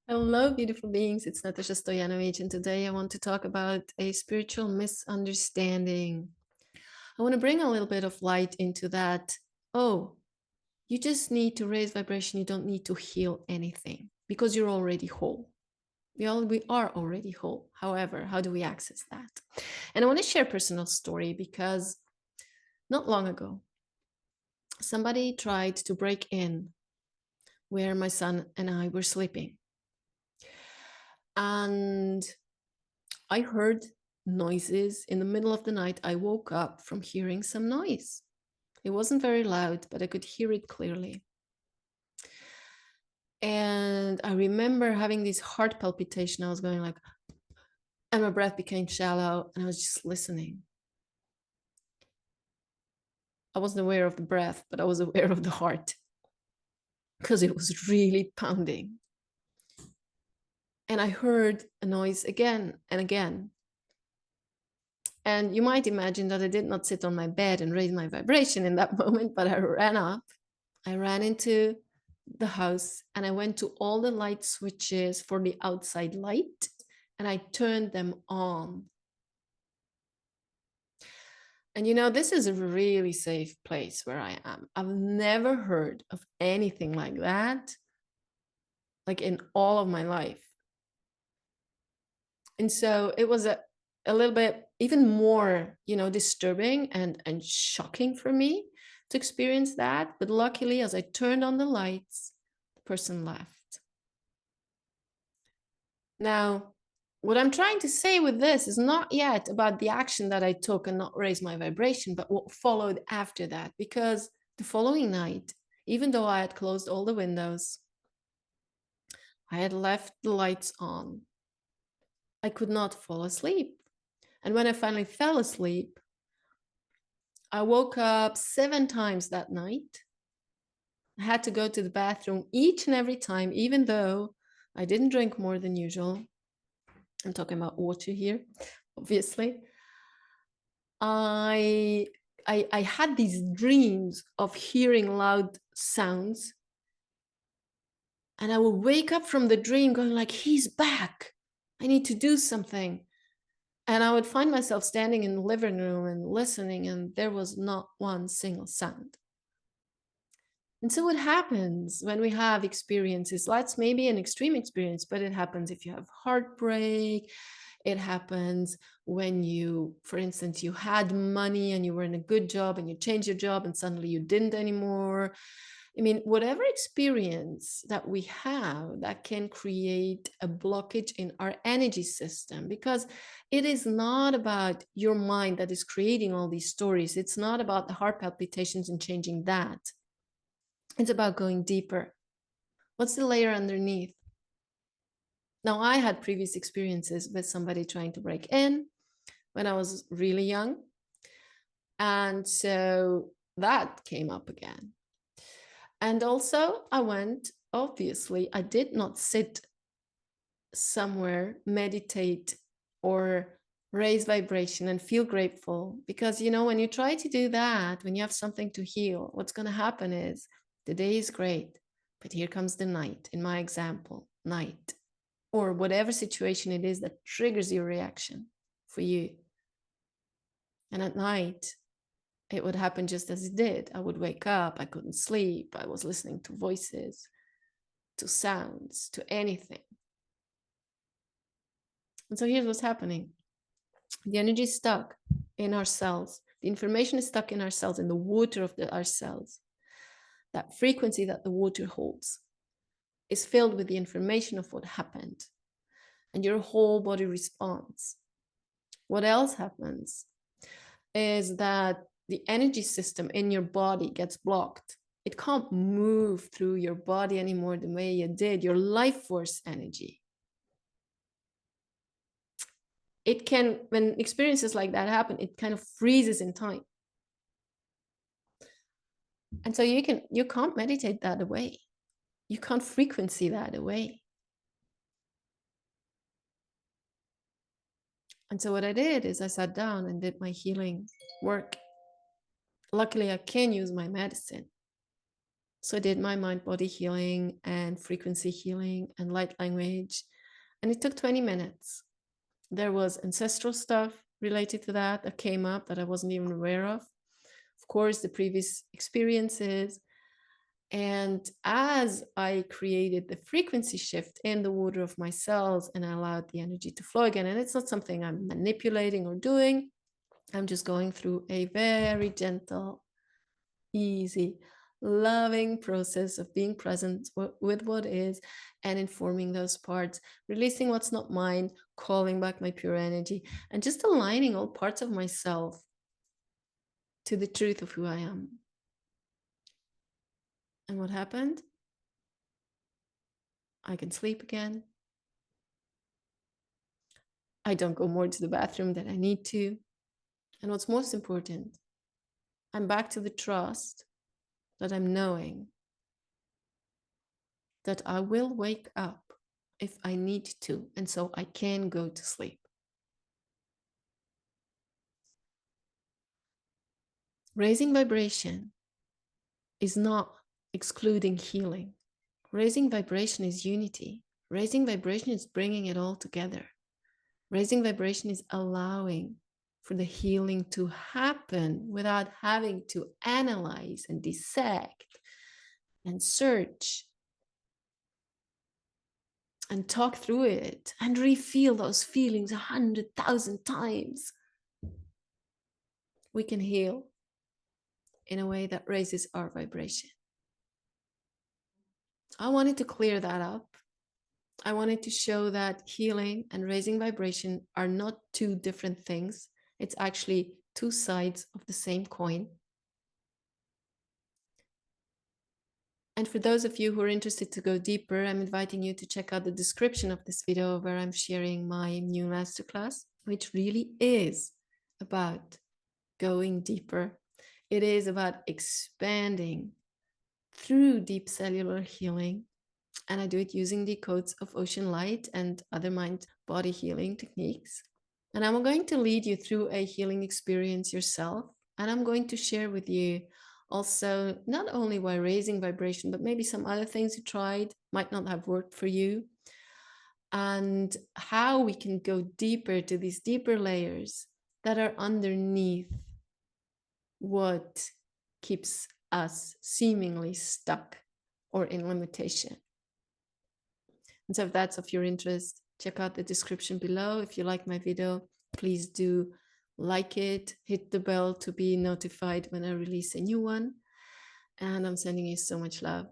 Hello, beautiful beings. It's Natasha Stojanovic, and today I want to talk about a spiritual misunderstanding. I want to bring a little bit of light into that. Oh, you just need to raise vibration. You don't need to heal anything because you're already whole. We are already whole. However, how do we access that? And I want to share a personal story because not long ago, somebody tried to break in where my son and I were sleeping. And I heard noises in the middle of the night. I woke up from hearing some noise. It wasn't very loud, but I could hear it clearly. And I remember having this heart palpitation. I was going like, and my breath became shallow, and I was just listening. I wasn't aware of the breath, but I was aware of the heart because it was really pounding. And I heard a noise again and again. And you might imagine that I did not sit on my bed and raise my vibration in that moment, but I ran up. I ran into the house and I went to all the light switches for the outside light and I turned them on. And this is a really safe place where I am. I've never heard of anything like that, like in all of my life. And so it was a little bit even more, disturbing and shocking for me to experience that. But luckily, as I turned on the lights, the person left. Now, what I'm trying to say with this is not yet about the action that I took and not raise my vibration, but what followed after that. Because the following night, even though I had closed all the windows, I had left the lights on, I could not fall asleep. And when I finally fell asleep, I woke up 7 times that night. I had to go to the bathroom each and every time, even though I didn't drink more than usual. I'm talking about water here, obviously. I had these dreams of hearing loud sounds, and I would wake up from the dream going like, he's back. I need to do something. And I would find myself standing in the living room and listening, and there was not one single sound. And so what happens when we have experiences, that's maybe an extreme experience, but it happens if you have heartbreak. It happens when you, for instance, you had money and you were in a good job and you changed your job and suddenly you didn't anymore. I mean, whatever experience that we have that can create a blockage in our energy system, because it is not about your mind that is creating all these stories. It's not about the heart palpitations and changing that. It's about going deeper. What's the layer underneath? Now, I had previous experiences with somebody trying to break in when I was really young. And so that came up again. And also, obviously, I did not sit somewhere, meditate, or raise vibration and feel grateful. Because, when you try to do that, when you have something to heal, what's going to happen is the day is great, but here comes the night. In my example, night, or whatever situation it is that triggers your reaction for you. And at night, it would happen just as it did. I would wake up, I couldn't sleep, I was listening to voices, to sounds, to anything. And so here's what's happening. The energy is stuck in our cells. The information is stuck in our cells, in the water of our cells. That frequency that the water holds is filled with the information of what happened. And your whole body responds. What else happens is that the energy system in your body gets blocked. It can't move through your body anymore the way it did, your life force energy. It can, when experiences like that happen, it kind of freezes in time. And so you can't meditate that away. You can't frequency that away. And so what I did is I sat down and did my healing work. Luckily, I can use my medicine. So I did my mind body healing and frequency healing and light language, and it took 20 minutes. There was ancestral stuff related to that came up that I wasn't even aware of. Of course, the previous experiences. And as I created the frequency shift in the water of my cells and I allowed the energy to flow again, and it's not something I'm manipulating or doing, I'm just going through a very gentle, easy, loving process of being present with what is and informing those parts, releasing what's not mine, calling back my pure energy, and just aligning all parts of myself to the truth of who I am. And what happened? I can sleep again. I don't go more to the bathroom than I need to. And what's most important, I'm back to the trust that I'm knowing that I will wake up if I need to. And so I can go to sleep. Raising vibration is not excluding healing. Raising vibration is unity. Raising vibration is bringing it all together. Raising vibration is allowing for the healing to happen without having to analyze and dissect and search and talk through it and re-feel those feelings 100,000 times. We can heal in a way that raises our vibration. I wanted to clear that up. I wanted to show that healing and raising vibration are not two different things. It's actually two sides of the same coin. And for those of you who are interested to go deeper, I'm inviting you to check out the description of this video where I'm sharing my new masterclass, which really is about going deeper. It is about expanding through deep cellular healing. And I do it using the codes of ocean light and other mind body healing techniques. And I'm going to lead you through a healing experience yourself. And I'm going to share with you also not only why raising vibration, but maybe some other things you tried might not have worked for you. And how we can go deeper to these deeper layers that are underneath what keeps us seemingly stuck or in limitation. And so if that's of your interest, check out the description below. If you like my video, please do like it, hit the bell to be notified when I release a new one. And I'm sending you so much love.